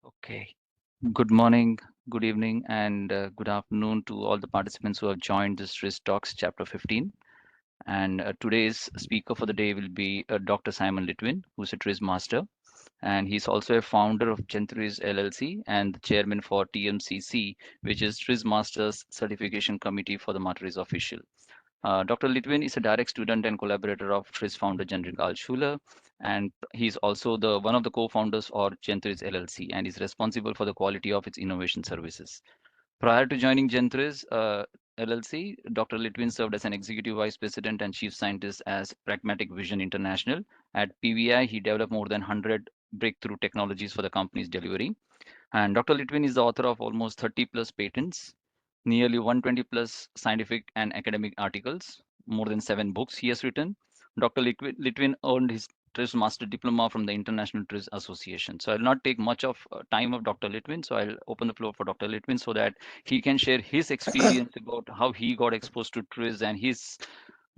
Okay. Good morning, good evening, and good afternoon to all the participants who have joined this TRIZtalks Chapter 15. And today's speaker for the day will be Dr. Simon Litvin, who's a TRIZ master. And he's also a founder of TRIZ LLC and the chairman for TMCC, which is TRIZ Masters Certification Committee for the Matriz Official. Dr. Litvin is a direct student and collaborator of TRIZ founder Genrik Schuler, and he's also the one of the co-founders of Gentriz LLC and is responsible for the quality of its innovation services. Prior to joining Gentriz LLC, Dr. Litvin served as an executive vice president and chief scientist as Pragmatic Vision International. At PVI, he developed more than 100 breakthrough technologies for the company's delivery. And Dr. Litvin is the author of almost 30 plus patents, nearly 120 plus scientific and academic articles, more than 7 books he has written. Dr. Litvin earned his TRIZ Master Diploma from the International TRIZ Association. So I'll not take much of time of Dr. Litvin. So I'll open the floor for Dr. Litvin so that he can share his experience about how he got exposed to TRIZ and his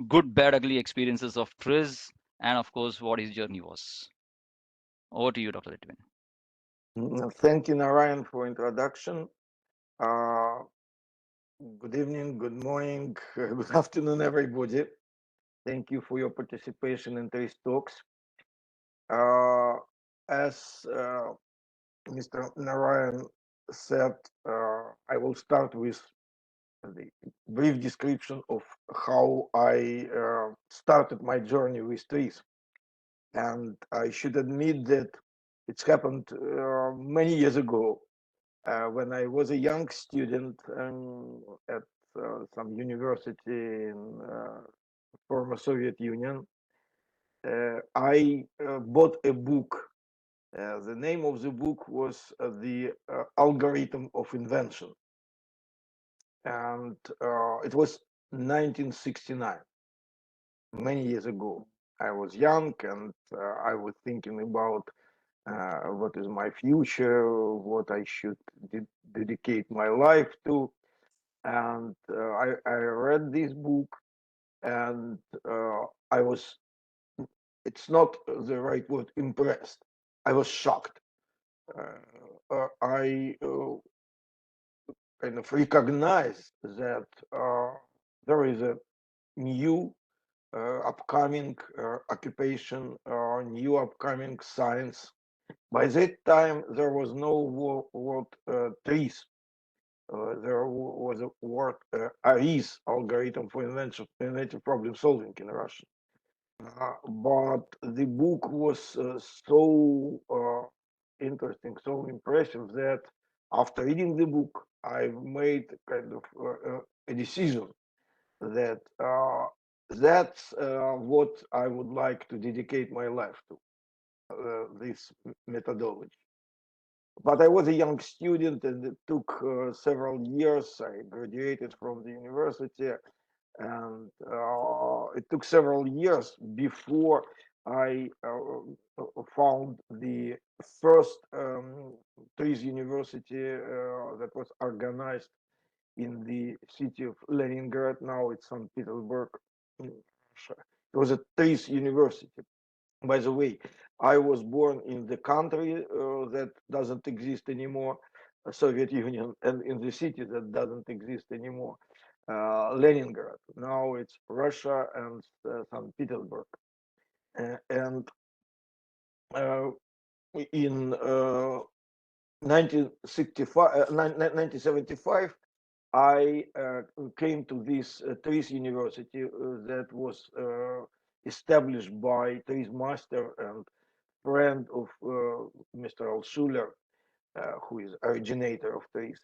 good, bad, ugly experiences of TRIZ, and of course, what his journey was. Over to you, Dr. Litvin. Thank you, Narayan, for introduction. Uh, Good evening, good morning, good afternoon, everybody. Thank you for your participation in today's talks. Uh, as Mr. Narayan said, I will start with the brief description of how I started my journey with trees. And I should admit that it's happened many years ago. When I was a young student at some university in former Soviet Union, I bought a book. The name of the book was The Algorithm of Invention, and it was 1969, many years ago. I was young, and I was thinking about what is my future, what I should dedicate my life to. And I read this book, and I was, it's not the right word, impressed. I was shocked. I kind of recognized that there is a new upcoming occupation, new upcoming science. By that time, there was no word trees. There was a word ARIZ, algorithm for inventive problem solving in Russian. But the book was so interesting, so impressive that after reading the book, I made kind of a decision that that's what I would like to dedicate my life to, this methodology. But I was a young student, and it took several years. I graduated from the university, and it took several years before I found the first TRIZ university that was organized in the city of Leningrad. Now it's St. Petersburg. It was a TRIZ university. By the way, I was born in the country that doesn't exist anymore, Soviet Union, and in the city that doesn't exist anymore, Leningrad. Now it's Russia and St. Petersburg. And uh, in 1965, 1975, I came to this TRIZ university that was established by TRIZ master and friend of Mr. Alshuler, who is originator of TRIZ.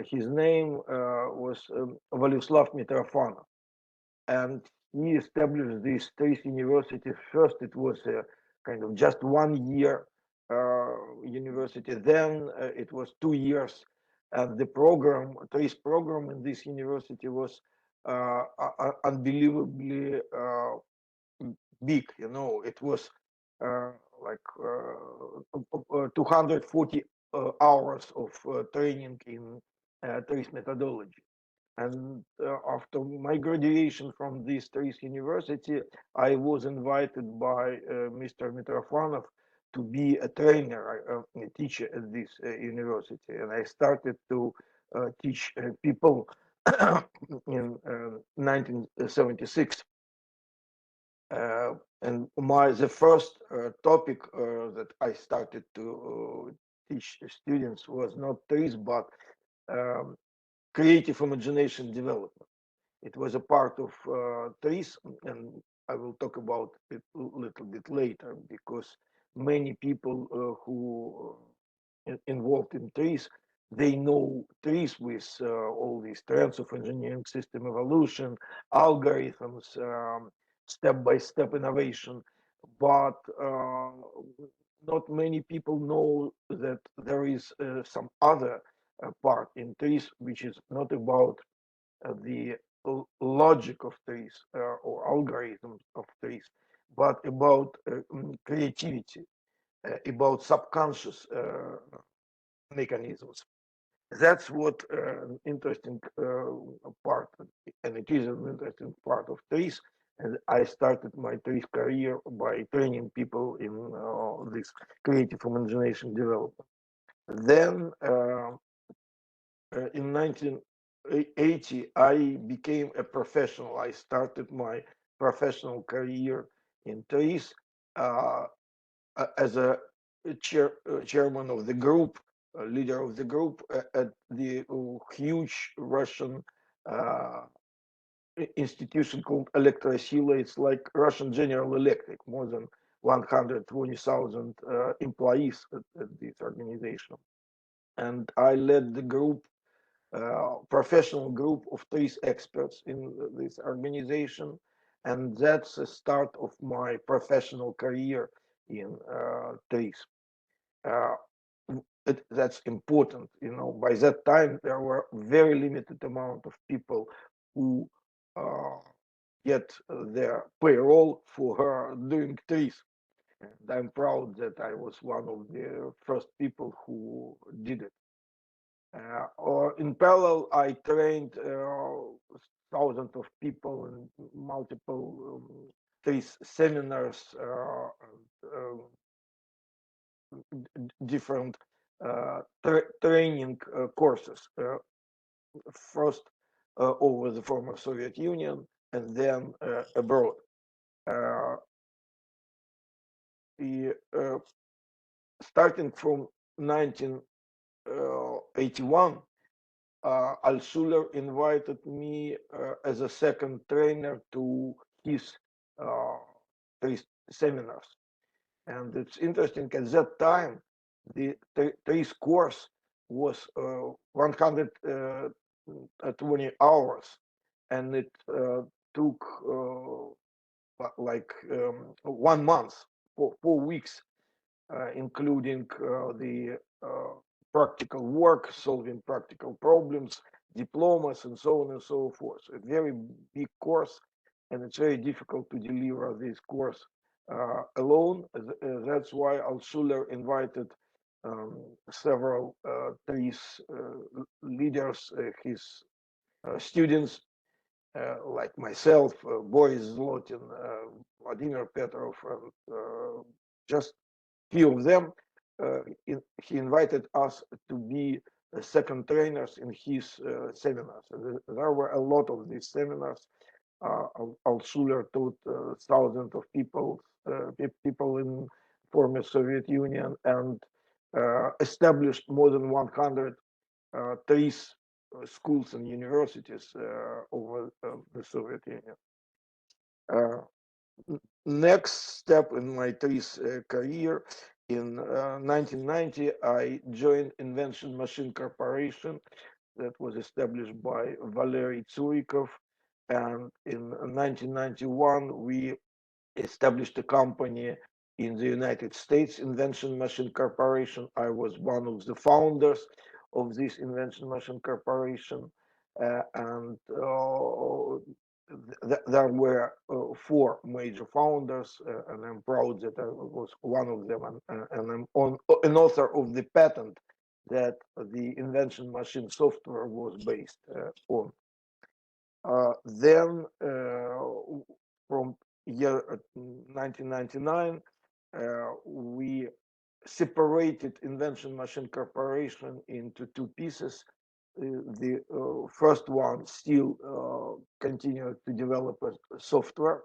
His name was Volyslav Mitrofanov, and he established this TRIZ university. First, it was a kind of just 1 year university. Then it was 2 years, and the program, TRIZ program in this university was unbelievably big. You know, it was uh, like 240 hours of training in TRIZ methodology. And after my graduation from this TRIZ university, I was invited by Mr. Mitrofanov to be a trainer, a teacher at this university, and I started to teach people in 1976. And the first topic that I started to teach students was not TRIZ, but um, creative imagination development. It was a part of TRIZ, and I will talk about it a little bit later because many people who involved in TRIZ, they know TRIZ with all these trends of engineering system evolution, algorithms, step-by-step innovation, but not many people know that there is some other part in TRIZ which is not about the logic of trees or algorithms of trees, but about creativity, about subconscious mechanisms. That's what interesting part, and it is an interesting part of trees. And I started my trees career by training people in this creative imagination development. Then in 1980, I became a professional. I started my professional career in TRIZ uh, as a chairman of the group, a leader of the group at the huge Russian uh, institution called Elektrosila. It's like Russian General Electric, more than 120,000 employees at this organization. And I led the group professional group of TRIZ experts in this organization. And that's the start of my professional career in TRIZ. Uh, that's important. By that time, there were very limited amount of people who uh, get their payroll for doing TRIZ. And I'm proud that I was one of the first people who did it. Or in parallel, I trained thousands of people in multiple these seminars, different training courses. First over the former Soviet Union and then abroad. Uh, the, starting from 1981, Alshuler invited me as a second trainer to his uh, seminars. And it's interesting, at that time, the TRIZ course was 120 hours, and it took like 1 month, 4 weeks, including the practical work, solving practical problems, diplomas, and so on and so forth. A very big course, and it's very difficult to deliver this course alone. That's why Altshuler invited several TRIZ leaders, his students, like myself, Boris Zlotin, Vladimir Petrov, and just few of them, he invited us to be second trainers in his seminars. There were a lot of these seminars. Altshuler taught thousands of people in former Soviet Union, and established more than 100 TRIZ schools and universities over the Soviet Union. Uh, Next step in my TRIZ career, in 1990, I joined Invention Machine Corporation that was established by Valery Tsurikov. And in 1991, we established a company in the United States, Invention Machine Corporation. I was one of the founders of this Invention Machine Corporation. And there were four major founders, and I'm proud that I was one of them, and I'm an author of the patent that the invention machine software was based on. Then, from year 1999, we separated Invention Machine Corporation into two pieces. The first one still continued to develop a software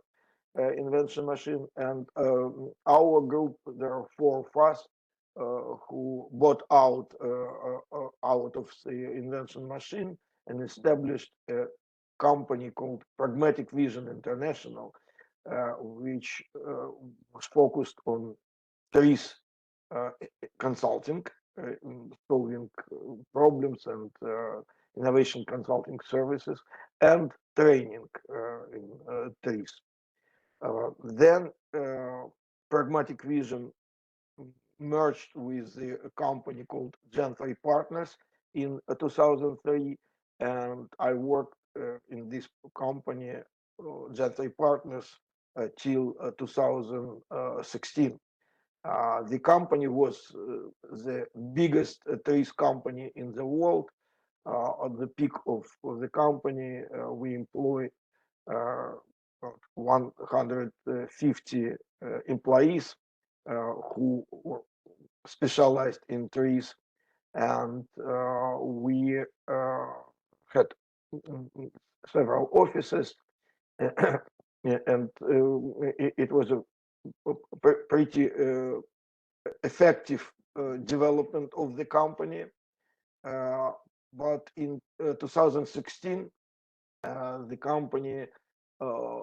invention machine, and our group, there are four of us who bought out of the invention machine and established a company called Pragmatic Vision International, which was focused on TRIZ uh, consulting, solving problems and innovation consulting services, and training in TRIZ. Then Pragmatic Vision merged with a company called Gen3 Partners in 2003, and I worked in this company, Gen3 Partners, till 2016. The company was the biggest TRIZ company in the world. At the peak of the company, we employ uh, 150 employees who were specialized in TRIZ, and we had several offices, and it was a pretty effective development of the company. Uh, but in 2016, the company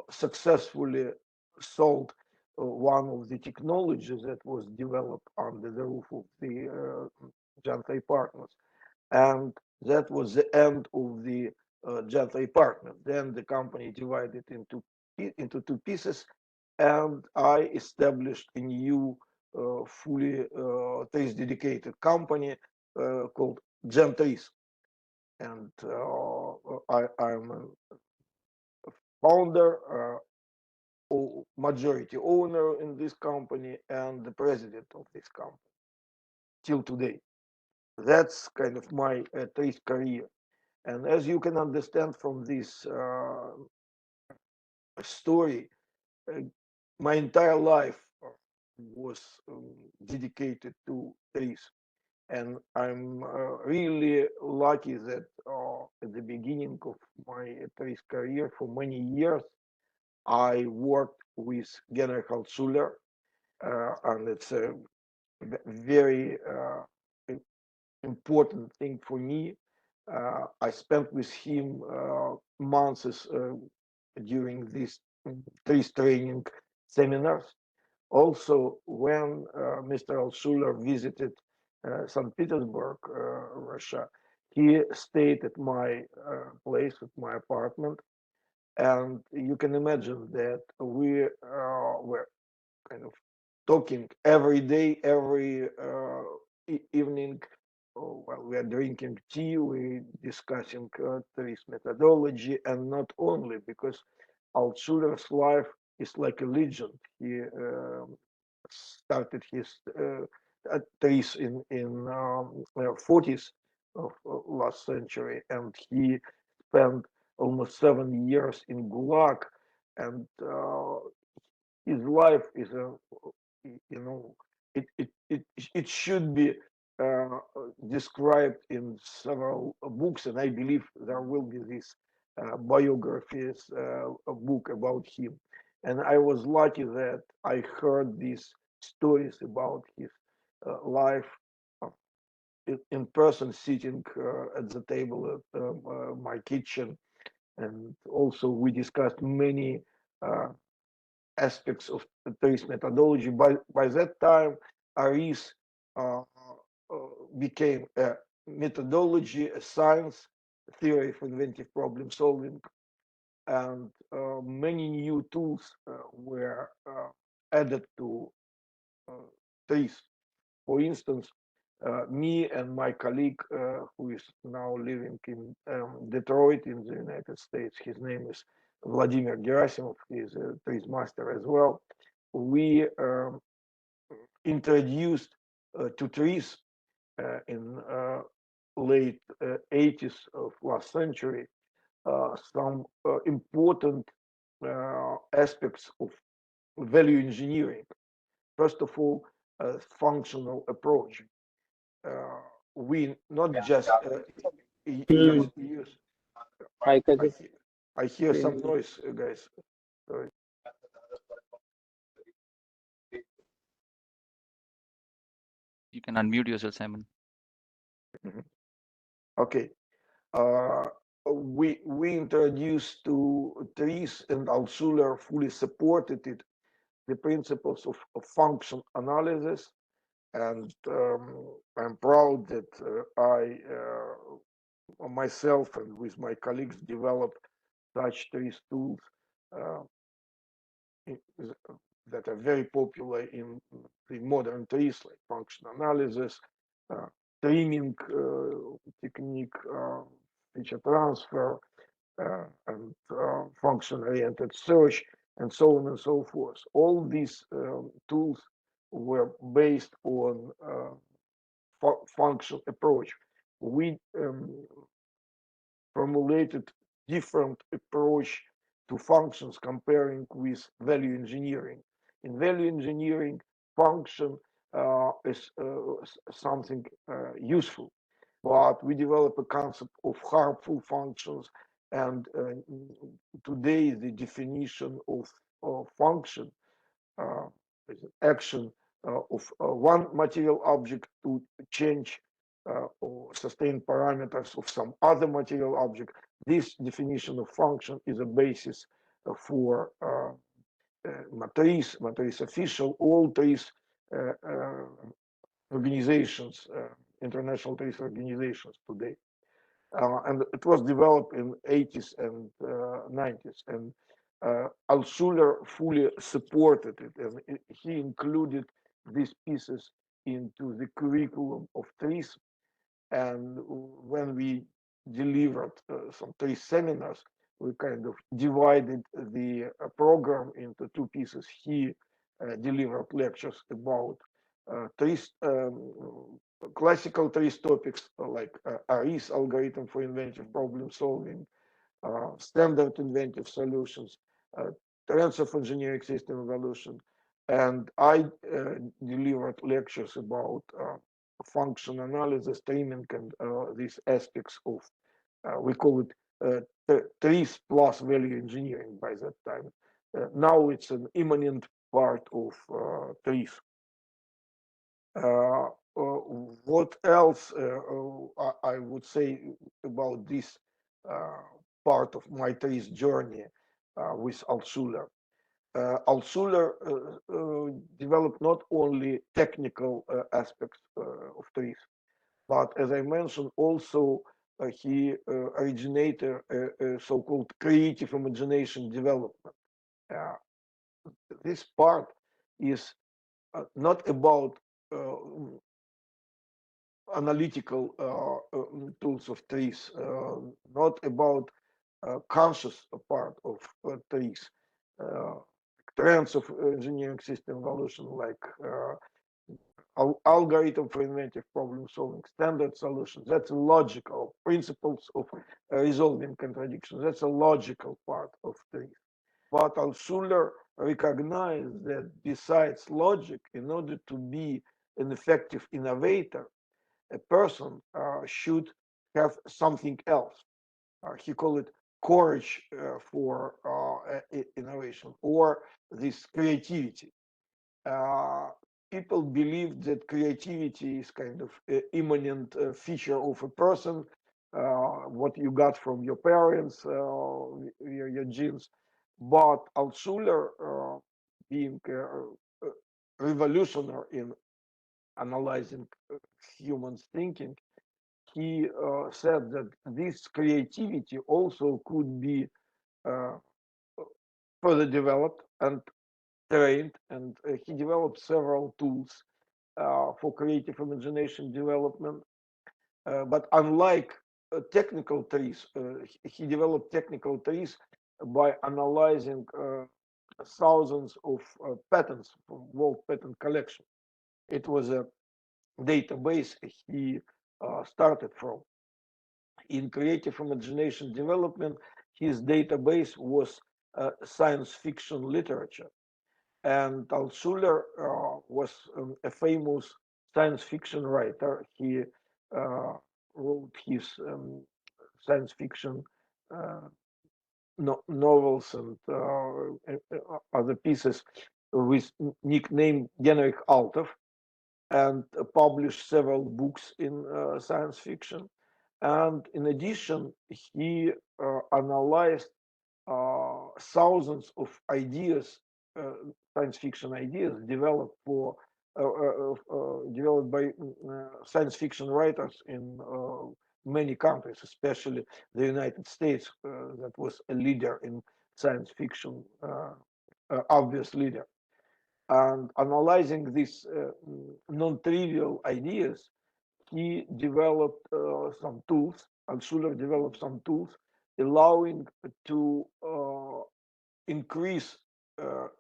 successfully sold one of the technologies that was developed under the roof of the Jantai Partners. And that was the end of the Jantai Partners. Then the company divided into two pieces, and I established a new fully TRIZ dedicated company called Gen3. And I'm a founder, majority owner in this company, and the president of this company till today. That's kind of my TRIZ career. And as you can understand from this story, uh, my entire life was dedicated to TRIZ. And I'm really lucky that at the beginning of my TRIZ career, for many years, I worked with Genrich Altshuler, and it's a very important thing for me. I spent with him months during these TRIZ training seminars. Also, when Mr. Altshuler visited St. Petersburg, Russia, he stayed at my place, at my apartment, and you can imagine that we were kind of talking every day, every evening. While we are drinking tea, we discussing TRIZ methodology, and not only because Altshuler's life is like a legend. He started his TRIZ in 40s of last century, and he spent almost 7 years in Gulag, and his life is a, you know, it should be uh, described in several books, and I believe there will be this biographies a book about him. And I was lucky that I heard these stories about his life uh, in person, sitting at the table at my kitchen, and also we discussed many uh, aspects of the TRIZ methodology. By that time, ARIS became a methodology, a science, a theory of inventive problem solving, and many new tools were added to uh, TRIZ. For instance, me and my colleague, who is now living in Detroit in the United States, his name is Vladimir Gerasimov, he is a TRIZ master as well. We introduced to TRIZ in late 80s of last century some important aspects of value engineering. First of all, functional approach. Uh, we not just Hmm. use. I can I just hear, I hear some see. noise, guys. Sorry. You can unmute yourself, Simon. Mhm. Okay. Uh, we introduced to TRIZ, and Altshuler fully supported it, the principles of function analysis, and I'm proud that I myself and with my colleagues developed such TRIZ tools uh, that are very popular in the modern TRIZ, like function analysis, uh, streaming technique, feature transfer, and function-oriented search, and so on and so forth. All these tools were based on function approach. We formulated different approach to functions comparing with value engineering. In value engineering, function is something useful, but we develop a concept of harmful functions, and today the definition of function uh, action of one material object to change or sustain parameters of some other material object. This definition of function is a basis for matrice official, all TRIZ organizations, international TRIZ organizations today. And it was developed in 80s and 90s. And Altshuler fully supported it, and he included these pieces into the curriculum of TRIZ. And when we delivered some TRIZ seminars, we kind of divided the program into two pieces. He delivered lectures about TRIZ, classical TRIZ topics like ARIS, algorithm for inventive problem solving, standard inventive solutions, uh, trends of engineering system evolution. And I delivered lectures about function analysis, streaming, and these aspects of, we call it TRIZ plus value engineering by that time. Now it's an imminent part of TRIZ. Uh, what else I would say about this uh, part of my TRIZ journey with Altshuler? Altshuler developed not only technical aspects of TRIZ, but as I mentioned, also he originated a so-called creative imagination development. Uh, this part is not about uh, analytical tools of TRIZ, not about conscious part of TRIZ, uh, trends of engineering system evolution, like algorithm for inventive problem solving, standard solutions. That's logical principles of resolving contradictions. That's a logical part of TRIZ. But Altshuler recognized that besides logic, in order to be an effective innovator, a person should have something else. He called it courage for innovation, or this creativity. Uh, People believe that creativity is kind of an immanent feature of a person, what you got from your parents, your genes. But Altshuler, being revolutionary in analyzing humans' thinking, he said that this creativity also could be uh, further developed and trained, and he developed several tools for creative imagination development. But unlike technical trees, he developed technical trees by analyzing thousands of patents from World Patent Collection. It was a database he started from. In creative imagination development, his database was science fiction literature. And Altshuler was a famous science fiction writer. He wrote his science fiction uh, novels and other pieces with nickname Genrikh Altov, and published several books in science fiction. And in addition, he analyzed thousands of ideas, uh, science fiction ideas developed developed by science fiction writers in many countries, especially the United States, that was a leader in science fiction, obvious leader. And analyzing these non-trivial ideas, he developed some tools, and Schuller developed some tools allowing to increase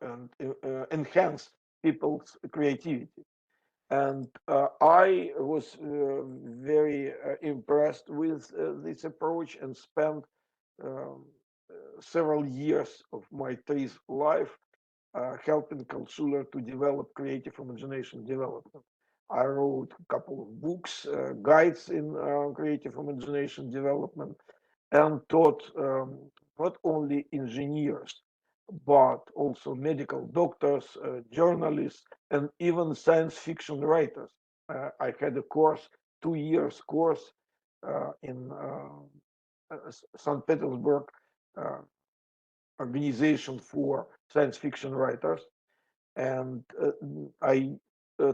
and enhance people's creativity. And I was very impressed with this approach and spent um, several years of my TRIZ life helping Schuller to develop creative imagination development. I wrote a couple of books, guides in creative imagination development, and taught not only engineers, but also medical doctors, journalists, and even science fiction writers. I had a course, 2 years course in St. Petersburg uh, organization for science fiction writers, and I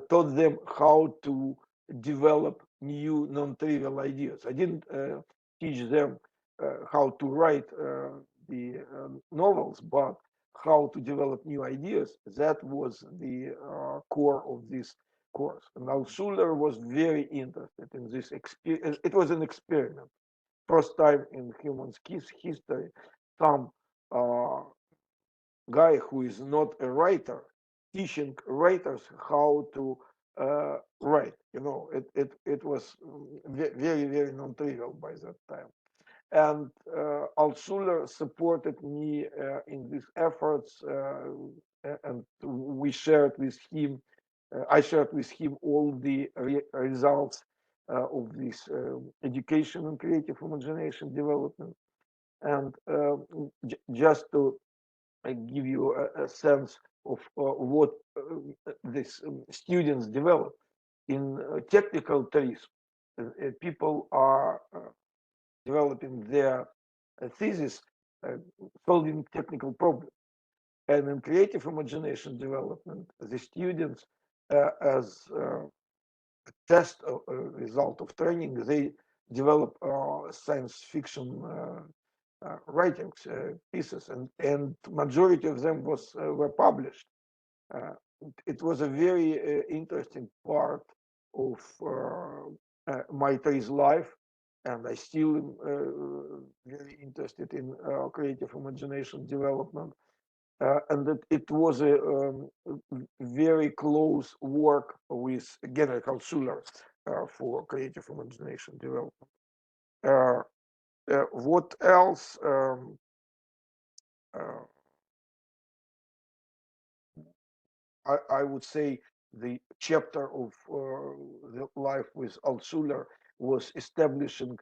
taught them how to develop new non-trivial ideas. I didn't teach them how to write the novels, but how to develop new ideas. That was the core of this course. And Altshuler was very interested in this experience. It was an experiment. First time in human history, some uh, guy who is not a writer teaching writers how to write. It was very, very non-trivial by that time. And Altshuler supported me in these efforts, and we shared with him. I shared with him all the results of this education and creative imagination development. And just to give you a sense of what these students develop. In technical TRIZ, people are developing their thesis uh, solving technical problems. And in creative imagination development, the students, as test result of training, they develop science fiction writings, pieces, and majority of them were published. Uh, it was a very interesting part of my TRIZ life, and I still am very interested in creative imagination development. And it was a very close work with Genrikh Altshuler for creative imagination development. Uh, what else? Uh, I would say the chapter of the life with Altshuler was establishing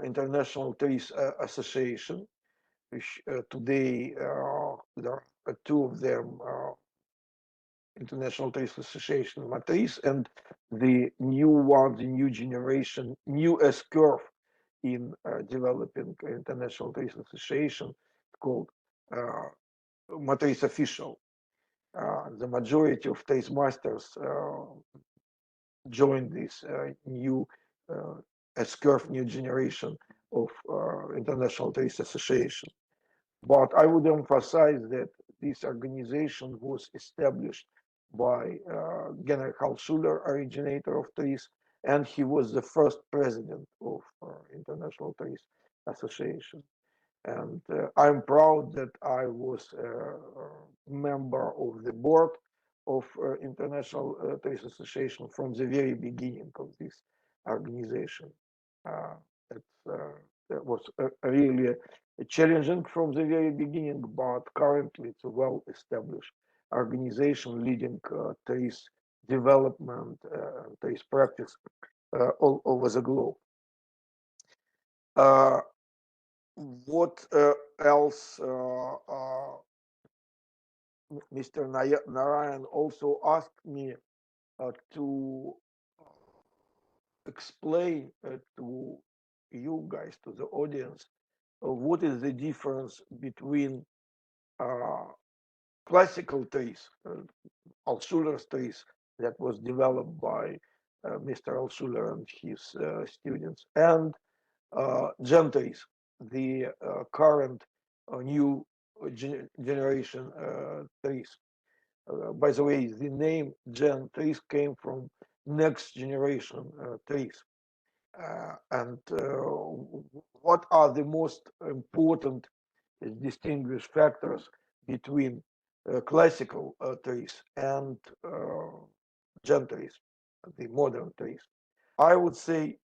International TRIZ Association, which today there are two of them, International TRIZ Association, Matriz, and the new one, the new generation, new S curve in developing International TRIZ Association called uh, Matriz Official. The majority of TRIZ masters joined this new uh, S-curve new generation of International TRIZ Association. But I would emphasize that this organization was established by Genrikh Altshuler, originator of TRIZ, and he was the first president of International TRIZ Association. And I'm proud that I was a member of the board of International TRIZ Association from the very beginning of this organization. Uh, it was really challenging from the very beginning, but currently it's well established organization leading TRIZ development, TRIZ practice all over the globe. What else Mr. Narayan also asked me to explain to you guys, to the audience, what is the difference between uh, classical TRIZ, Altshuler's TRIZ, that was developed by Mr. Altshuler and his students, and GenTRIZ, the current new generation TRIZ. By the way, the name GenTRIZ came from next generation TRIZ. And what are the most important distinguished factors between classical TRIZ and GenTRIZ, the modern TRIZ? I would say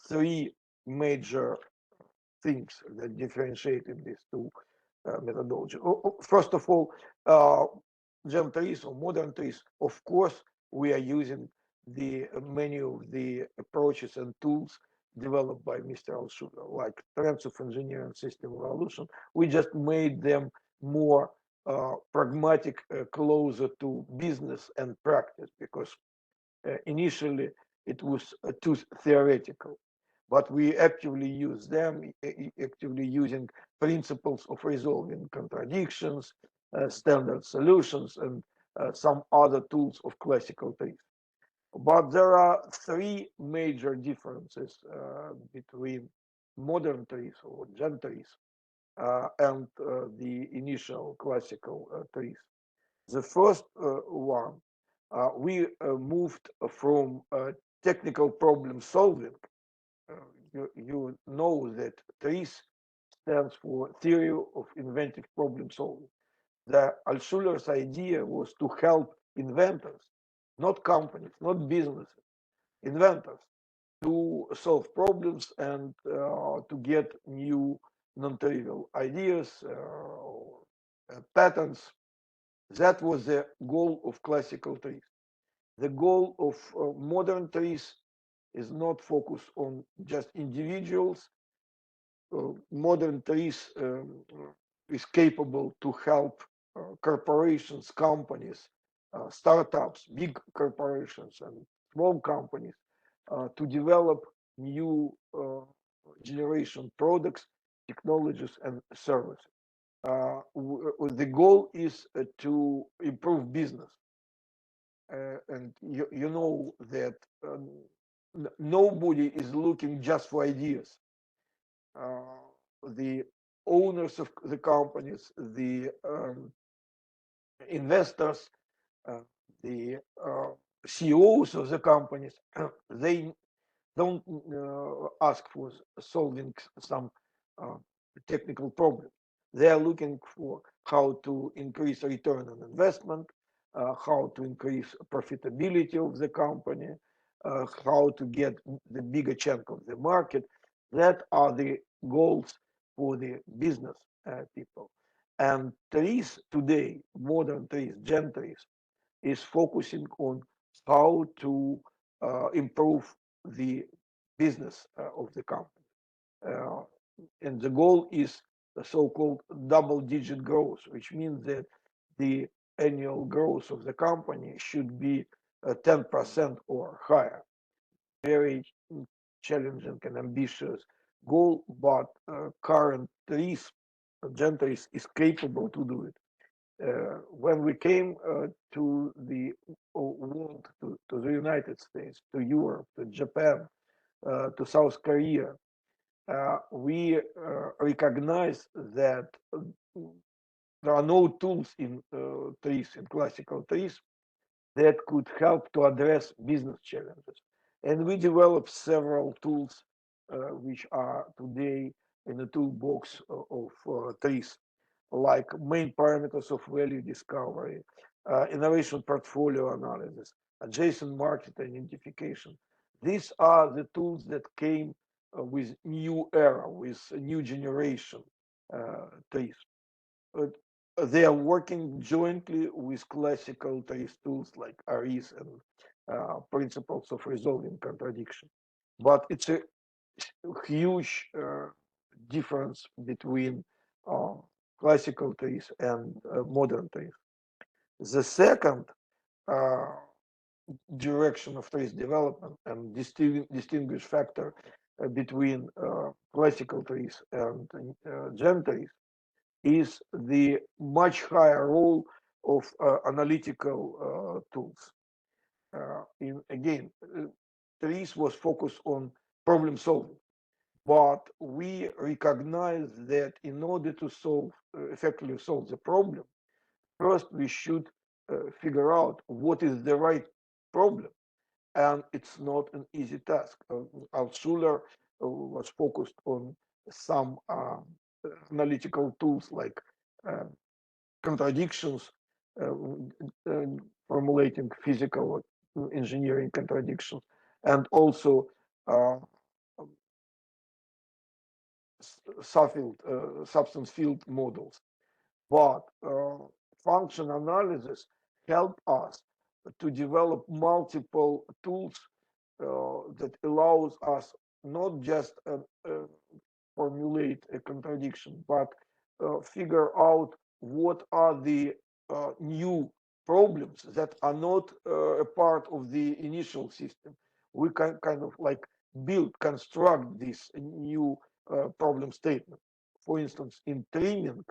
three major things that differentiated these two methodology. First of all, GenTRIZ or modern TRIZ, of course, we are using the many of the approaches and tools developed by Mr. Altshuler, like trends of engineering system evolution. We just made them more pragmatic, closer to business and practice, because initially it was too theoretical, but we actively use them, actively using principles of resolving contradictions, standard solutions, and some other tools of classical TRIZ. But there are three major differences between modern TRIZ or GenTRIZ and the initial classical TRIZ. The first one, we moved from technical problem solving. You know that TRIZ stands for Theory of Inventive Problem Solving. The Altshuler's idea was to help inventors, not companies, not businesses, inventors, to solve problems and to get new non-trivial ideas, patents. That was the goal of classical TRIZ. The goal of modern TRIZ is not focused on just individuals. Modern TRIZ is capable to help corporations, companies, startups, big corporations, and small companies to develop new generation products, technologies, and services. The goal is to improve business. And you know that nobody is looking just for ideas. The owners of the companies, the investors, uh, the CEOs of the companies, they don't ask for solving some uh, technical problem. They are looking for how to increase return on investment, how to increase profitability of the company, how to get the bigger chunk of the market. That are the goals for the business people. And TRIZ today, modern TRIZ, GenTRIZ, is focusing on how to improve the business of the company. Uh, and the goal is the so-called double-digit growth, which means that the annual growth of the company should be 10% or higher. Very challenging and ambitious goal, but current TRIZ, GenTRIZ, is capable to do it. When we came to the world, to the United States, to Europe, to Japan, to South Korea, we recognize that there are no tools in TRIZ, in classical TRIZ, that could help to address business challenges. And we developed several tools which are today in the toolbox of TRIZ, like main parameters of value discovery, innovation portfolio analysis, adjacent market identification. These are the tools that came with new era, with new generation TRIZ. they are working jointly with classical TRIZ tools like RIS and principles of resolving contradiction. But it's a huge difference between uh, classical TRIZ and modern TRIZ. The second uh, direction of TRIZ development and distinguish factor between classical TRIZ and Gen TRIZ is the much higher role of analytical tools. Again, TRIZ was focused on problem solving, but we recognize that in order to effectively solve the problem, first we should figure out what is the right problem, and it's not an easy task. Altshuler was focused on some analytical tools like uh, contradictions, uh, formulating physical engineering contradictions, and also uh, substance field models. But function analysis help us to develop multiple tools that allows us not just formulate a contradiction, but figure out what are the new problems that are not a part of the initial system. We can kind of like construct this new problem statement. For instance, in training,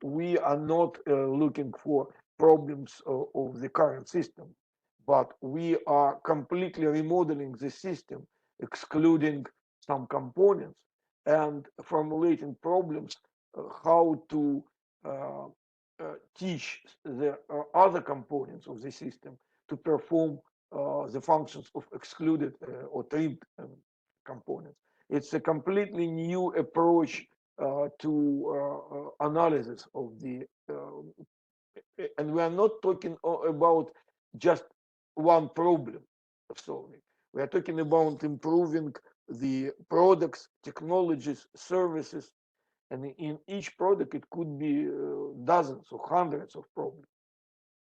we are not looking for problems of the current system, but we are completely remodeling the system, excluding some components and formulating problems how to uh, teach the other components of the system to perform the functions of excluded or trimmed components. It's a completely new approach to analysis of the, and we are not talking about just one problem of solving. We are talking about improving the products, technologies, services, and in each product it could be dozens or hundreds of problems.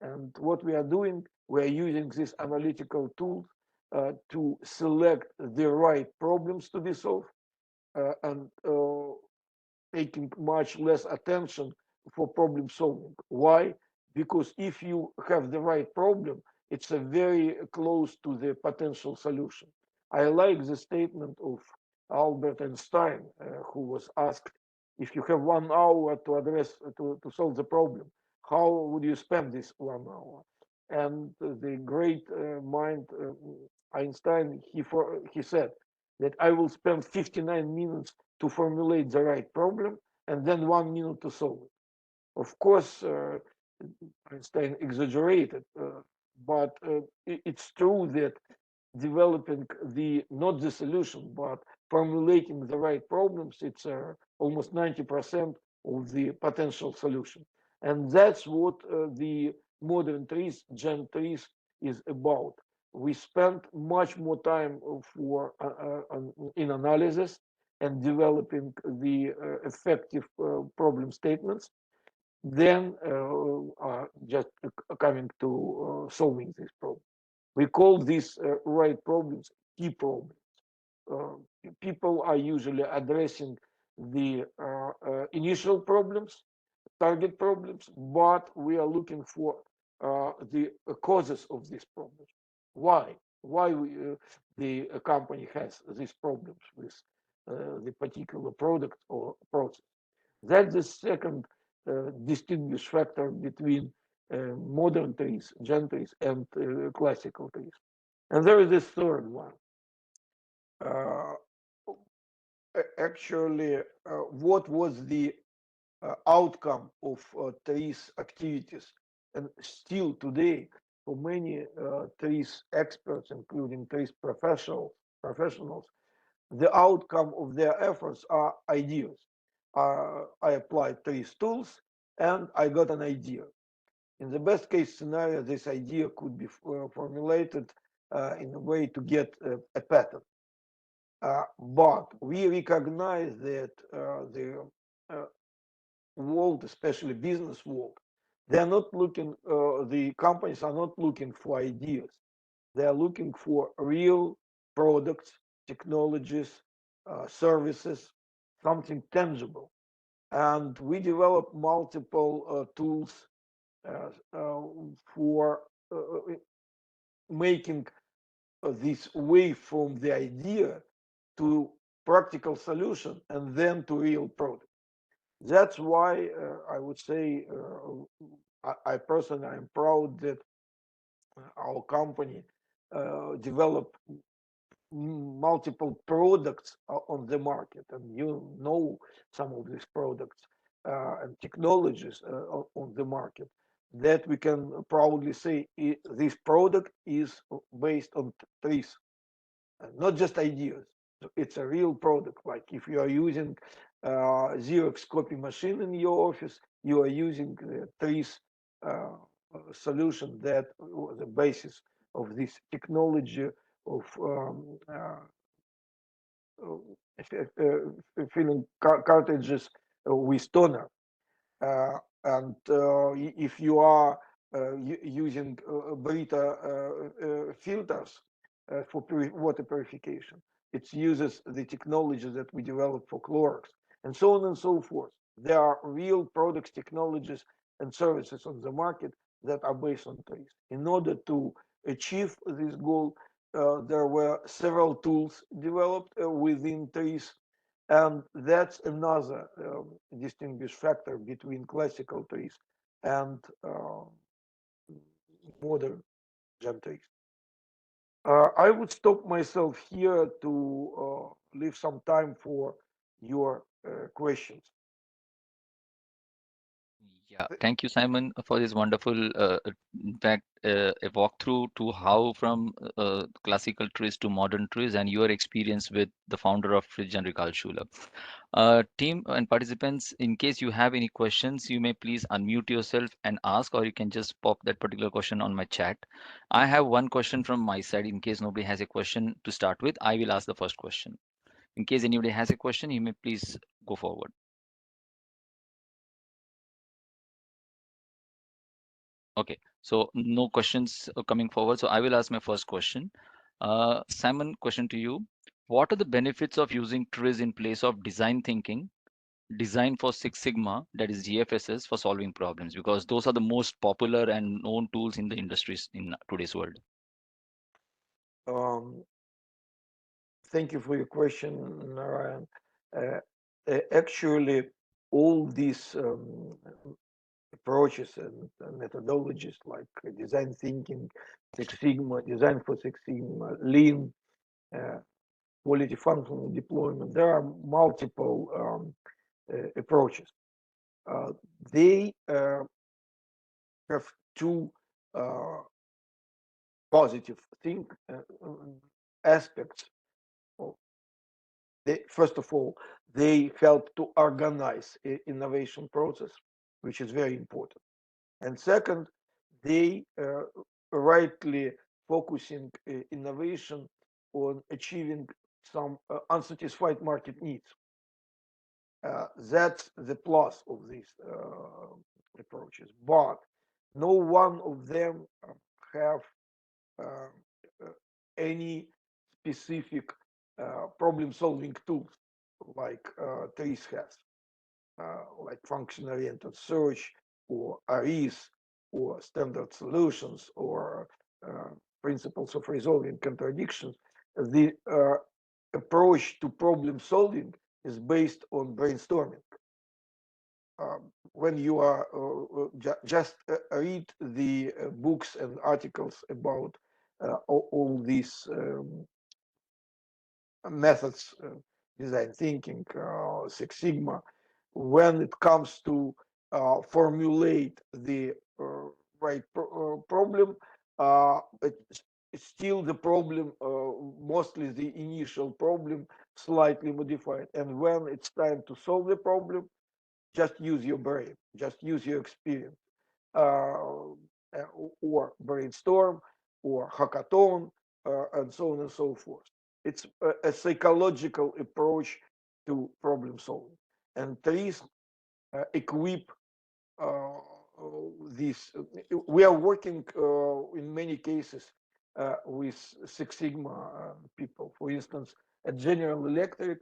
And what we are doing, we are using these analytical tools to select the right problems to be solved and taking much less attention for problem solving. Why? Because if you have the right problem, it's a very close to the potential solution. I like the statement of Albert Einstein, who was asked, if you have 1 hour to to solve the problem, how would you spend this 1 hour? And the great mind Einstein, he said that I will spend 59 minutes to formulate the right problem and then 1 minute to solve it. Of course, Einstein exaggerated, but it's true that developing the not the solution but formulating the right problems, it's almost 90% of the potential solution, and that's what the modern trees gen trees is about. We spend much more time for in analysis and developing the effective problem statements than just coming to solving this problem. We call these right problems key problems. Uh, People are usually addressing the initial problems, target problems, but we are looking for the causes of these problems. Why? Why the company has these problems with the particular product or process? That's the second distinguished factor between modern trees, gen trees, and classical trees. And there is this third one. Uh, Actually, what was the outcome of trees activities? And still today, for many trees experts, including trees professionals, the outcome of their efforts are ideas. I applied trees tools and I got an idea. In the best case scenario, this idea could be formulated in a way to get a patent. But we recognize that the uh, world, especially business world, they are not looking, the companies are not looking for ideas. They are looking for real products, technologies, services, something tangible. And we develop multiple tools uh, uh, for making this way from the idea to practical solution and then to real product. That's why I would say I personally am proud that our company developed multiple products on the market, and you know some of these products and technologies on the market that we can proudly say this product is based on TRIZ, not just ideas. So it's a real product. Like if you are using Xerox copy machine in your office, you are using the TRIZ solution that was the basis of this technology of filling cartridges with toner. And if you are using Brita filters for water purification, it uses the technology that we developed for Clorox, and so on and so forth. There are real products, technologies, and services on the market that are based on TRIZ. In order to achieve this goal, there were several tools developed within TRIZ, and that's another distinguished factor between classical trees and modern gem trees. I would stop myself here to leave some time for your questions. Yeah, thank you, Simon, for this wonderful, in fact, a walkthrough to how from classical trees to modern trees and your experience with the founder of TRIZ, Rikal Schuler. Team and participants, in case you have any questions, you may please unmute yourself and ask, or you can just pop that particular question on my chat. I have one question from my side. In case nobody has a question to start with, I will ask the first question. In case anybody has a question, you may please go forward. Okay, so no questions coming forward. So I will ask my first question. Simon, question to you. What are the benefits of using TRIZ in place of design thinking, design for Six Sigma, that is GFSS, for solving problems? Because those are the most popular and known tools in the industries in today's world. Um, Thank you for your question, Narayan. Uh, Actually, all these approaches and methodologies like design thinking, Six Sigma, design for Six Sigma, Lean, uh, quality functional deployment. There are multiple approaches. Uh, they have two uh, positive think aspects. They, first of all, they help to organize innovation process, which is very important. And second, they rightly focusing innovation on achieving some unsatisfied market needs. That's the plus of these approaches. But no one of them have uh, uh, any specific problem-solving tools like TRIZ has, like function-oriented search or ARIS or standard solutions or principles of resolving contradictions. The approach to problem solving is based on brainstorming. When you are just read the books and articles about all these methods, design thinking, Six Sigma, when it comes to formulate the right problem, it's still the problem, mostly the initial problem, slightly modified. And when it's time to solve the problem, just use your brain, just use your experience, uh, or brainstorm, or hackathon, and so on and so forth. It's a psychological approach to problem solving. And TRIZ equip uh, this. We are working in many cases with Six Sigma people. For instance, at General Electric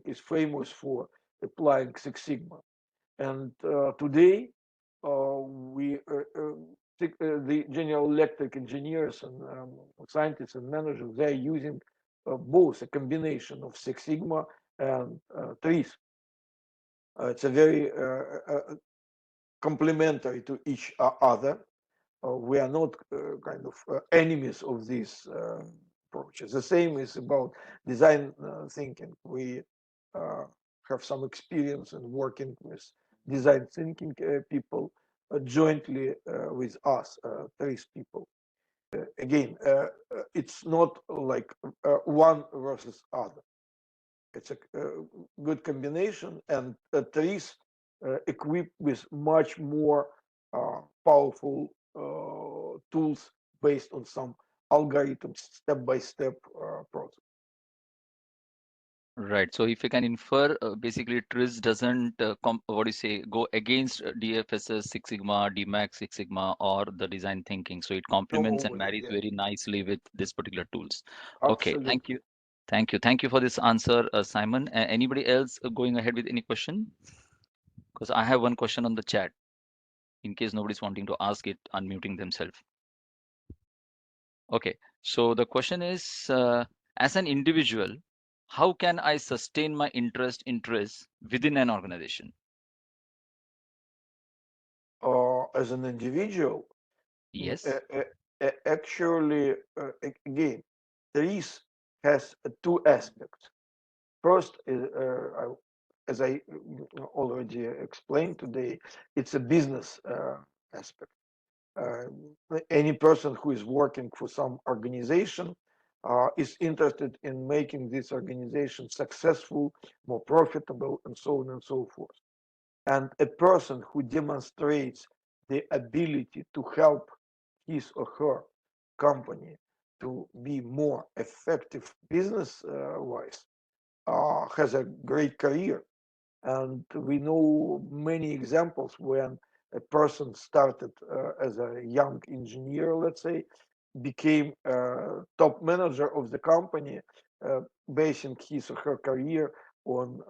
is famous for applying Six Sigma. And today, the General Electric engineers and scientists and managers, they are using both a combination of Six Sigma and TRIZ. It's a very complementary to each other. We are not kind of enemies of these approaches. The same is about design thinking. We uh, have some experience in working with design thinking people jointly with us, TRIZ people. Again, it's not like one versus other. It's a good combination, and trees equipped with much more powerful tools based on some algorithms, step-by-step process. Right. So if you can infer, basically TRIZ doesn't, what do you say, go against DFSS Six Sigma, DMAX Six Sigma, or the design thinking. So it No complements and way, marries yeah, very nicely with this particular tools. Okay. Thank absolutely. you. Thank you. Thank you for this answer, Simon. Anybody else going ahead with any question? Because I have one question on the chat in case nobody's wanting to ask it, unmuting themselves. Okay. So the question is, as an individual, how can I sustain my interest in TRIZ within an organization? As an individual, Yes. actually, again, trees has two aspects. First, as I already explained today, it's a business aspect. Uh, any person who is working for some organization is interested in making this organization successful, more profitable, and so on and so forth. And a person who demonstrates the ability to help his or her company to be more effective business wise has a great career. And we know many examples when a person started as a young engineer, let's say, became a top manager of the company, basing his or her career on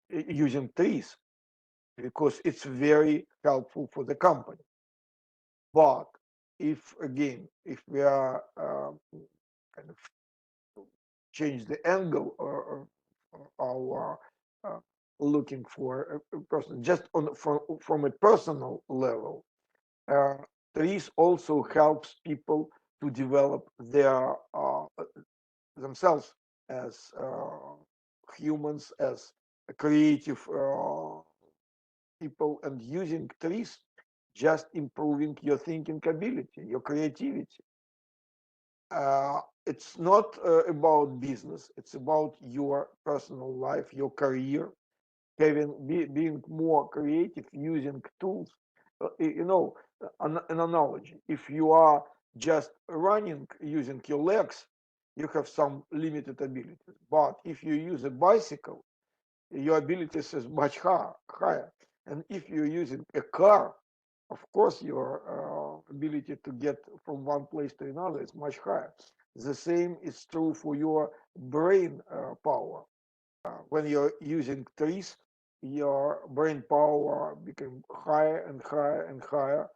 using trees because it's very helpful for the company. But if again, if we are kind of change the angle or our looking for a person just on from a personal level, uh, trees also helps people to develop their themselves as humans, as creative people, and using trees just improving your thinking ability, your creativity. It's not about business. It's about your personal life, your career, being more creative using tools. You know, an analogy. If you are just running using your legs, you have some limited abilities. But if you use a bicycle, your abilities is much higher. And if you're using a car, of course, your ability to get from one place to another is much higher. The same is true for your brain power. When you're using trees, your brain power become higher and higher and higher,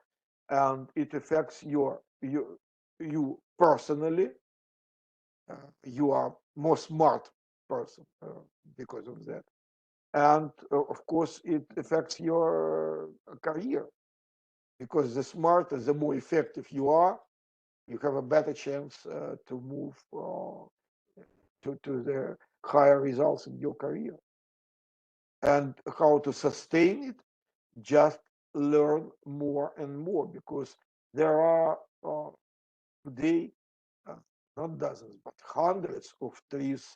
and it affects you personally. You are more smart person because of that, and of course, it affects your career because the smarter, the more effective you are, you have a better chance to move to the higher results in your career. And how to sustain it, just learn more and more because there are today uh, not dozens but hundreds of trees,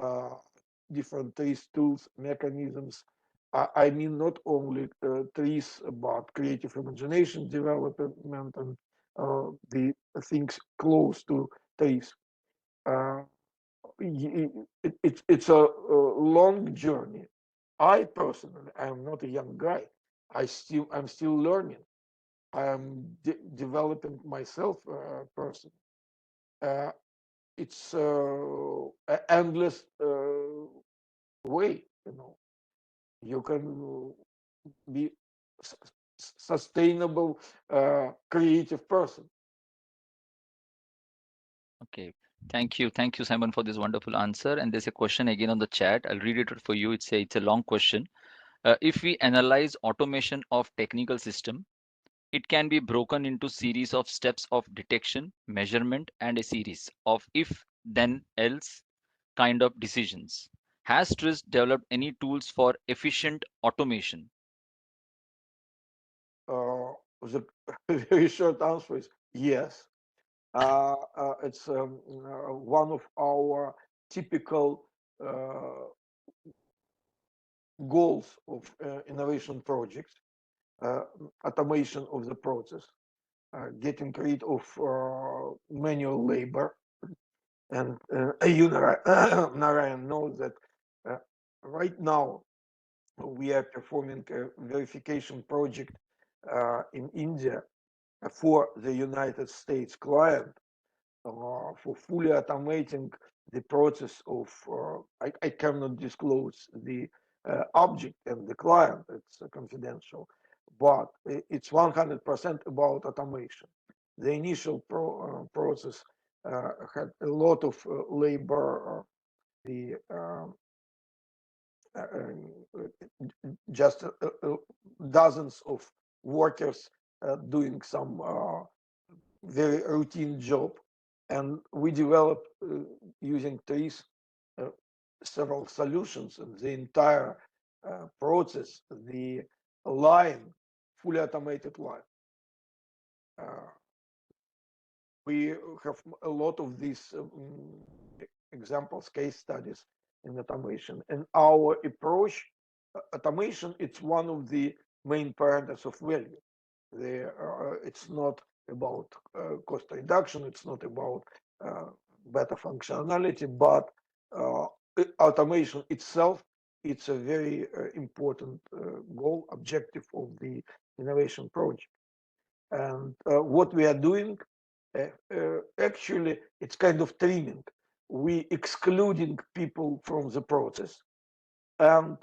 uh, different trees tools, mechanisms. I mean not only trees but creative imagination development and the things close to trees. uh, it's a long journey, I personally, I am not a young guy. I'm still learning. I am developing myself person. Uh, it's an endless way. You can be sustainable, creative person. Okay. Thank you, Simon, for this wonderful answer. And there's a question again on the chat. I'll read it for you. It's a long question. If we analyze automation of technical system, it can be broken into series of steps of detection, measurement, and a series of if, then, else kind of decisions. Has TRIZ developed any tools for efficient automation? The very short answer is yes. It's one of our typical uh, goals of innovation projects, uh, automation of the process, getting rid of manual labor. And you, Narayan, know that uh, right now we are performing a verification project in India for the United States client for fully automating the process of, I cannot disclose the object and the client, it's confidential, but it's 100% about automation. The initial process had a lot of labor, the just dozens of workers doing some very routine job. And we developed using TRIZ uh, several solutions and the entire process, the line, fully automated line. Uh, we have a lot of these examples, case studies in automation. And our approach, automation, it's one of the main parameters of value. It's not about cost reduction, it's not about uh, better functionality, but uh, automation itself, it's a very important goal, objective of the innovation project. And what we are doing, actually, it's kind of trimming. We excluding people from the process and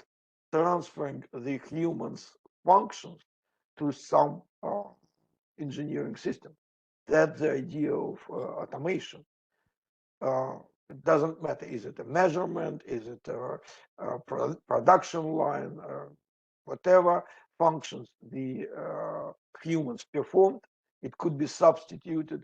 transferring the humans' functions to some engineering system. That's the idea of automation. It doesn't matter, is it a measurement, is it a production line, whatever functions the humans performed, it could be substituted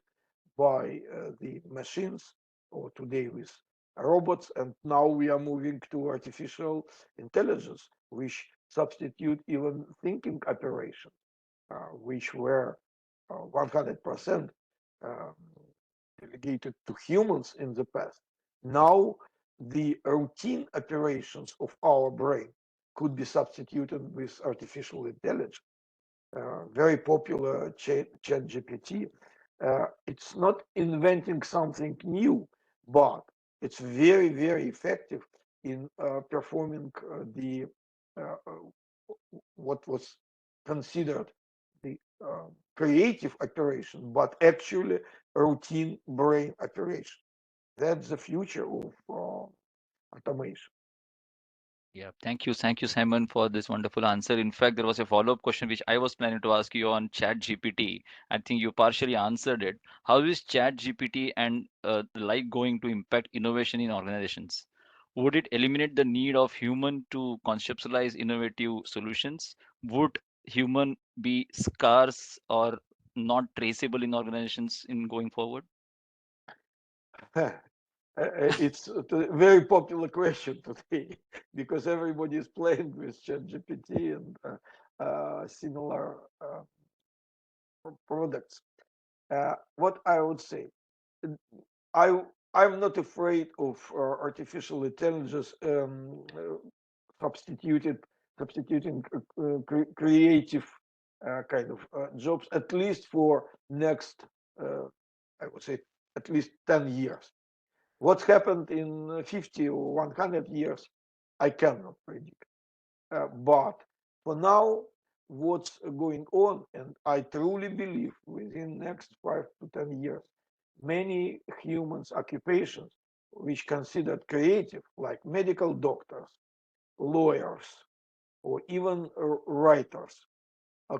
by the machines, or today with robots, and now we are moving to artificial intelligence, which substitute even thinking operations, which were 100% delegated to humans in the past. Now, the routine operations of our brain could be substituted with artificial intelligence. Very popular chat GPT. It's not inventing something new, but it's very, very effective in performing the uh, what was considered the creative operation, but actually routine brain operation. That's the future of automation. Yeah, thank you, Simon, for this wonderful answer. In fact, there was a follow-up question which I was planning to ask you on Chat GPT. I think you partially answered it. How is Chat GPT and the like going to impact innovation in organizations? Would it eliminate the need of human to conceptualize innovative solutions? Would human be scarce or not traceable in organizations in going forward? It's a very popular question today because everybody is playing with ChatGPT and similar products. What I would say, I I'm not afraid of artificial intelligence substituted substituting creative kind of jobs, at least for next, I would say, at least 10 years. What's happened in 50 or 100 years, I cannot predict. But for now, what's going on, and I truly believe within next 5 to 10 years, many humans occupations which considered creative, like medical doctors, lawyers, or even writers,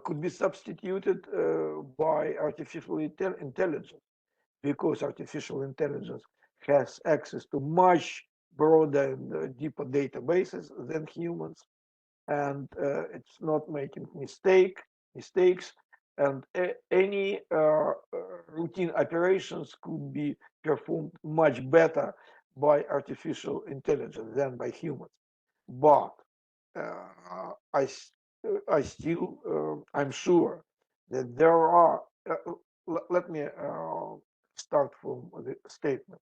could be substituted by artificial intelligence, because artificial intelligence has access to much broader and deeper databases than humans, and it's not making mistakes, and any routine operations could be performed much better by artificial intelligence than by humans. But I, I still, I'm sure that there are, let me start from the statement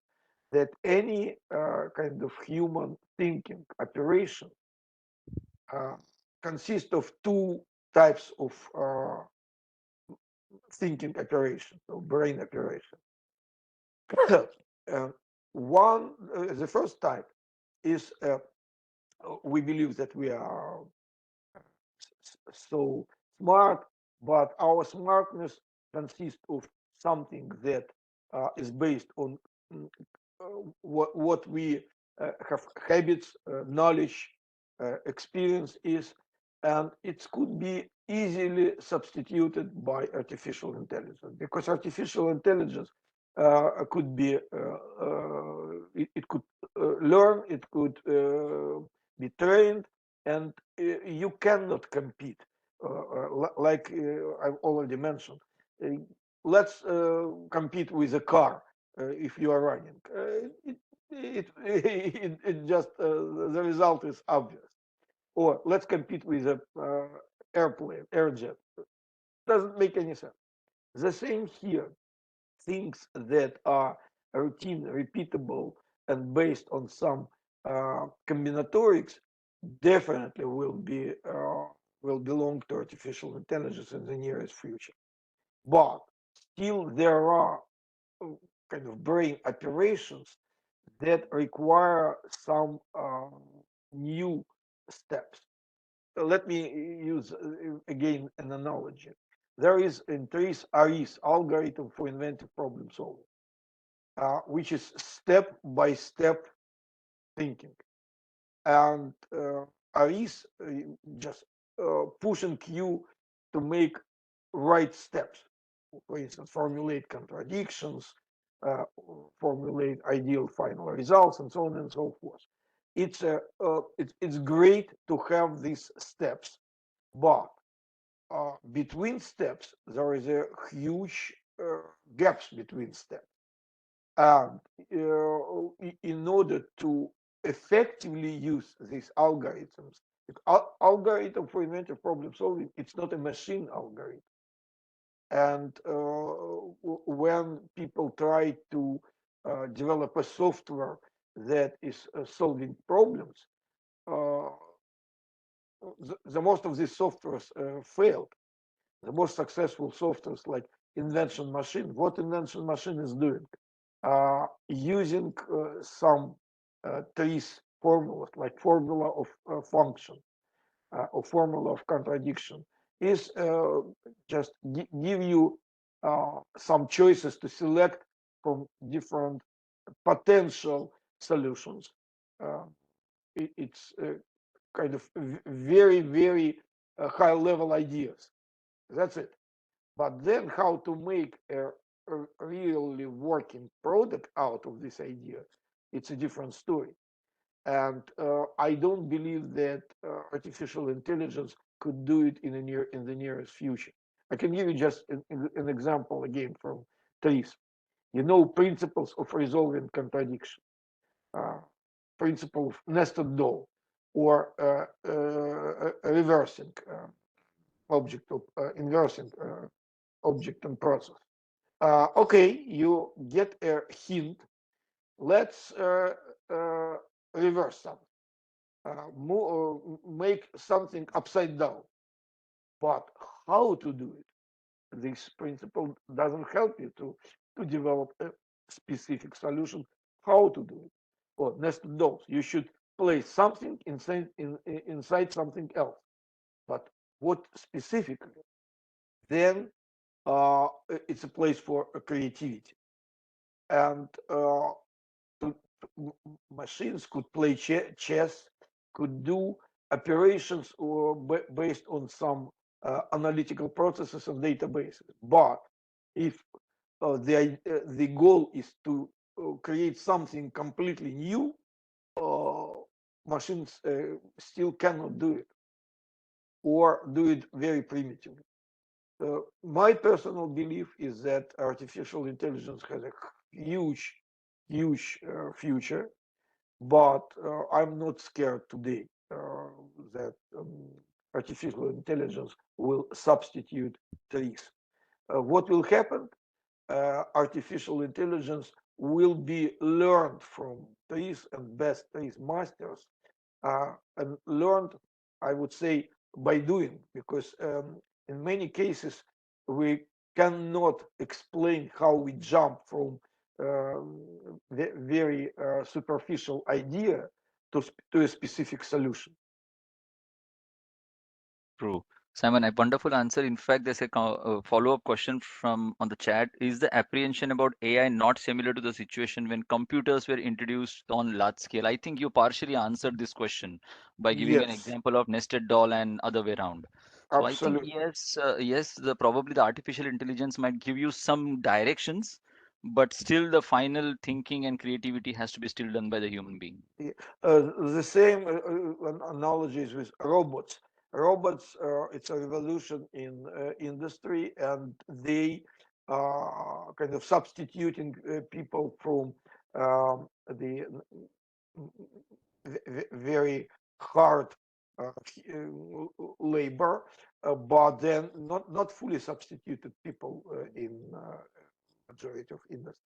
that any kind of human thinking operation uh, consists of two types of thinking operation, or brain operation. uh, One, the first type is we believe that we are so smart, but our smartness consists of something that is based on mm, what we have habits, knowledge, experience is, and it could be easily substituted by artificial intelligence, because artificial intelligence could be it could learn, it could be trained, and you cannot compete. Like I've already mentioned, uh, let's compete with a car if you are running. It just the result is obvious. Or let's compete with a airplane, airjet. Doesn't make any sense. The same here. Things that are routine, repeatable, and based on some combinatorics definitely will belong to artificial intelligence in the nearest future. But still, there are uh, kind of brain operations that require some new steps. Let me use again an analogy. There is in TRIZ algorithm for inventive problem solving, which is step by step thinking. And ARIS just pushing you to make right steps. For instance, formulate contradictions, uh, formulate ideal final results, and so on and so forth. It's great to have these steps, but between steps there is a huge gaps between steps. And in order to effectively use these algorithms, algorithm for inventive problem solving, it's not a machine algorithm. And when people try to develop a software that is solving problems, uh, the most of these softwares failed. The most successful softwares like invention machine, what invention machine is doing? Using some TRIZ formulas, like formula of function or formula of contradiction, is just give you some choices to select from different potential solutions. Uh, it's kind of very, very high level ideas. That's it. But then how to make a really working product out of this idea, it's a different story. And I don't believe that artificial intelligence could do it in the nearest future. I can give you just an example again from TRIZ. You know, principles of resolving contradiction, uh, principle of nested doll, or reversing object of inversing object and process. Okay, you get a hint. Let's uh, reverse something, make something upside down. But how to do it? This principle doesn't help you to develop a specific solution. How to do it? Or nested dolls. You should place something inside something else. But what specifically? Then it's a place for creativity. And to, machines could play chess, could do operations based on some analytical processes and databases. But if the goal is to create something completely new, uh, machines still cannot do it or do it very primitively. My personal belief is that artificial intelligence has a huge, huge future, but I'm not scared today that artificial intelligence will substitute trees. What will happen? Artificial intelligence will be learned from trees and best trees masters, and learned, I would say, by doing, because in many cases we cannot explain how we jump from very superficial idea to a specific solution. True. Simon, a wonderful answer. In fact, there's a follow-up question from on the chat. Is the apprehension about AI not similar to the situation when computers were introduced on large scale? I think you partially answered this question by giving an Yes, example of nested doll and other way around. So I think absolutely. yes, the probably the artificial intelligence might give you some directions, but still the final thinking and creativity has to be still done by the human being. Yeah. The same analogies with robots. Robots, it's a revolution in industry, and they are kind of substituting people from the very hard uh, labor, but then not fully substituted people in majority of industry.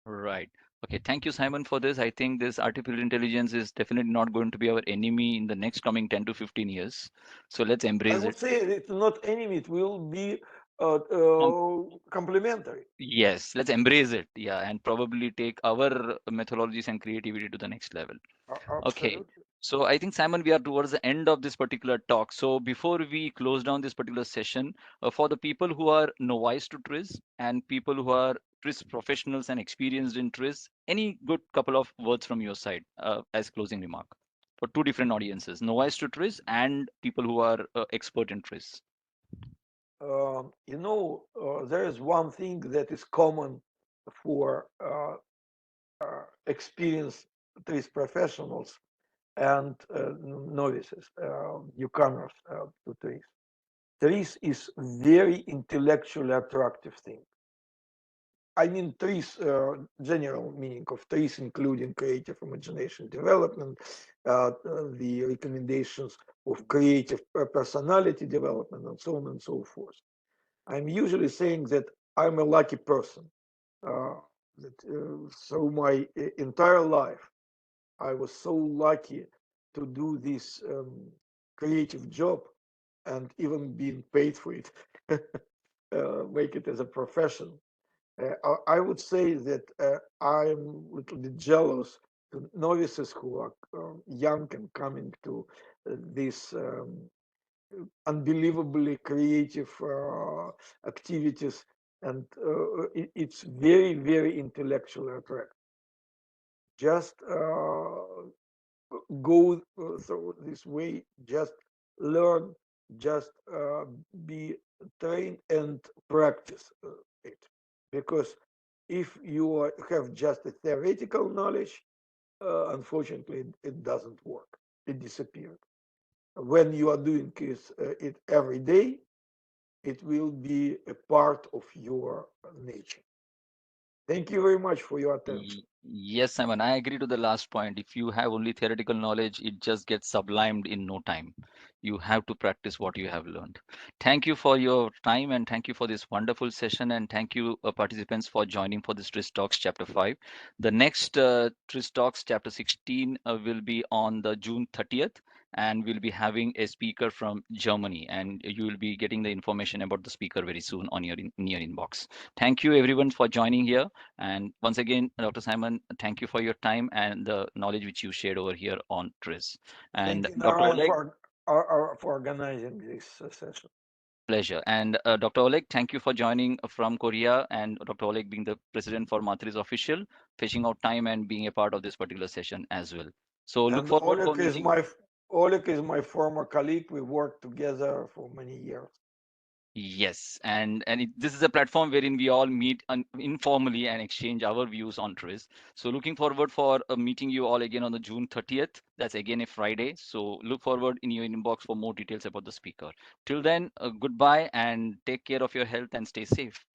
Right. Okay. Thank you, Simon, for this. I think this artificial intelligence is definitely not going to be our enemy in the next coming 10 to 15 years. So let's I embrace would it. say it's not enemy, it will be Com- complementary. yes, let's embrace it. Yeah. And probably take our methodologies and creativity to the next level. Okay. Absolutely. So I think, Simon, we are towards the end of this particular talk. So before we close down this particular session, for the people who are novice to TRIZ and people who are TRIZ professionals and experienced in TRIZ, any good couple of words from your side as closing remark for two different audiences, novice to TRIZ and people who are expert in TRIZ. There is one thing that is common for experienced trees professionals and novices, newcomers to trees. Trees is very intellectually attractive thing. I mean, trees, general meaning of trees, including creative imagination development, the recommendations of creative personality development, and so on and so forth. I'm usually saying that I'm a lucky person. Uh, that through my entire life, I was so lucky to do this creative job and even being paid for it, make it as a profession. I would say that I'm a little bit jealous to novices who are young and coming to these unbelievably creative activities, and it's very, very intellectually attractive. Just go through this way, just learn, just be trained and practice it. Because if you have just a theoretical knowledge, unfortunately, it doesn't work. It disappeared. When you are doing it every day, it will be a part of your nature. Thank you very much for your attention. Yes, Simon, I agree to the last point. If you have only theoretical knowledge, it just gets sublimed in no time. You have to practice what you have learned. Thank you for your time and thank you for this wonderful session. And thank you, participants, for joining for this TRIZ Talks Chapter 5. The next TRIZ Talks Chapter 16 will be on the June 30th. And we'll be having a speaker from Germany, and you will be getting the information about the speaker very soon on in your inbox. Thank you, everyone, for joining here. And once again, Dr. Simon, thank you for your time and the knowledge which you shared over here on TRIZ. Thank And you, Dr. Narayan, Oleg, for organizing this session. pleasure. And Dr. Oleg, thank you for joining from Korea, and Dr. Oleg being the president for Matri's official, fetching out time and being a part of this particular session as well. So look And forward for meeting. Oleg is my former colleague. We worked together for many years. Yes, and this is a platform wherein we all meet informally and exchange our views on TRIZ. So looking forward for meeting you all again on the June 30th. That's again a Friday. So look forward in your inbox for more details about the speaker. Till then, goodbye and take care of your health and stay safe.